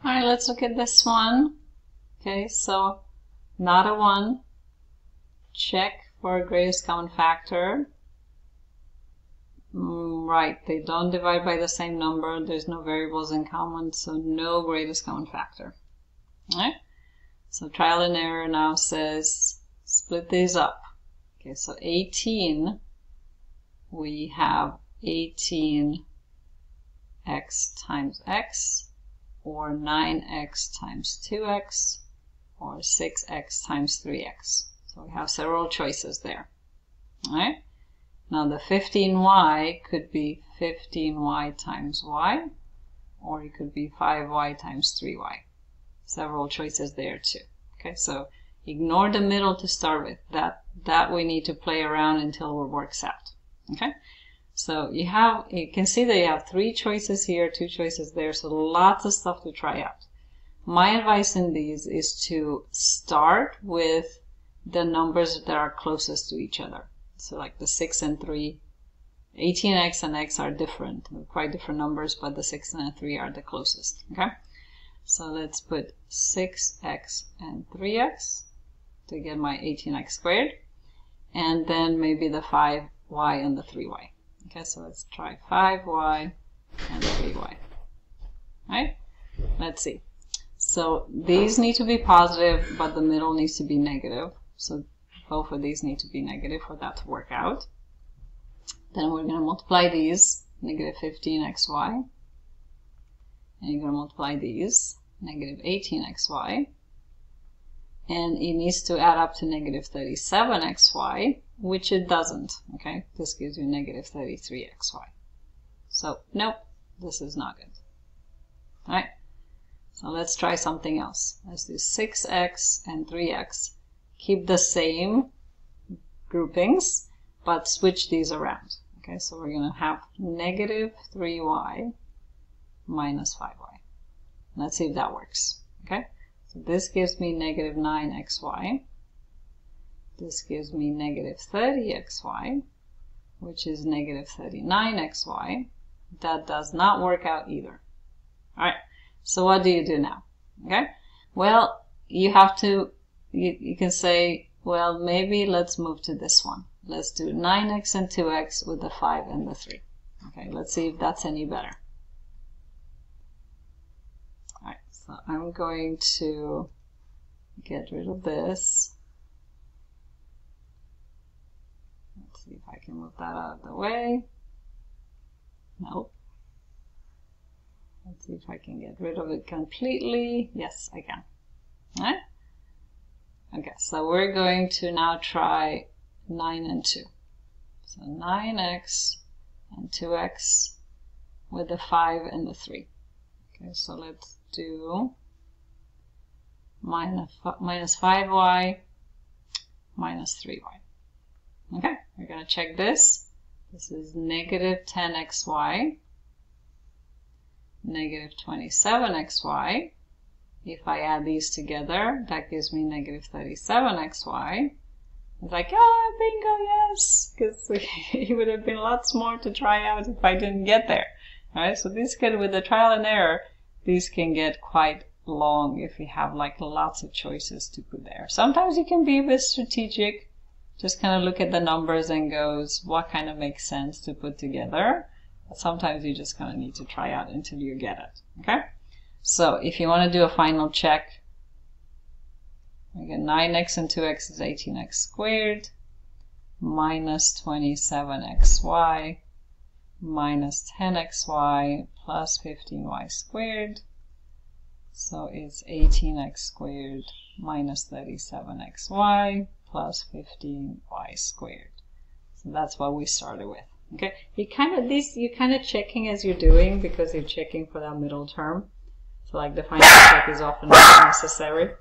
Alright, let's look at this one. Okay, so not a 1. Check for greatest common factor. Right, they don't divide by the same number. There's no variables in common, so no greatest common factor. Alright, so trial and error now says split these up. Okay, so 18, we have 18x times x, or 9x times 2x, or 6x times 3x. So we have several choices there. Alright? Now the 15y could be 15y times y, or it could be 5y times 3y. Several choices there too. Okay, so ignore the middle to start with. That we need to play around until it works out. Okay? So you can see that you have 3 choices here, 2 choices there, so lots of stuff to try out. My advice in these is to start with the numbers that are closest to each other. So like the 6 and 3, 18x and x are different. They're quite different numbers, but the 6 and 3 are the closest. Okay? So let's put 6x and 3x to get my 18x squared. And then maybe the 5y and the 3y. Okay, so let's try 5y and 3y. Right? Let's see. So these need to be positive, but the middle needs to be negative. So both of these need to be negative for that to work out. Then we're going to multiply these, negative 15xy. And you're going to multiply these, negative 18xy. And it needs to add up to negative 37xy, which it doesn't. Okay, this gives you negative 33xy. So, nope, this is not good. Alright, so let's try something else. Let's do 6x and 3x. Keep the same groupings, but switch these around. Okay, so we're going to have negative 3y minus 5y. Let's see if that works. Okay, so this gives me negative 9xy. This gives me negative 30xy, which is negative 39xy. That does not work out either. Alright, so what do you do now? Okay, well, you have to, you can say, well, maybe let's move to this one. Let's do 9x and 2x with the 5 and the 3. Okay, let's see if that's any better. Alright, so I'm going to get rid of this. Let's see if I can move that out of the way. Nope. Let's see if I can get rid of it completely. Yes, I can. Alright? Okay, so we're going to now try 9 and 2. So 9x and 2x with the 5 and the 3. Okay, so let's do minus 5y minus 3y. Okay, we're going to check this. This is negative 10xy, negative 27xy. If I add these together, that gives me negative 37xy. It's like, ah, bingo, yes! Because it would have been lots more to try out if I didn't get there. Alright, so these can, with the trial and error, these can get quite long if you have like lots of choices to put there. Sometimes you can be a bit strategic, just kind of look at the numbers and goes, what kind of makes sense to put together. But sometimes you just kind of need to try out until you get it. Okay? So if you want to do a final check, again, 9x and 2x is 18x squared, minus 27xy, minus 10xy, plus 15y squared. So it's 18x squared minus 37xy plus 15y squared. So that's what we started with. Okay, you're kind of checking as you're doing because you're checking for that middle term. So like the final check is often not necessary.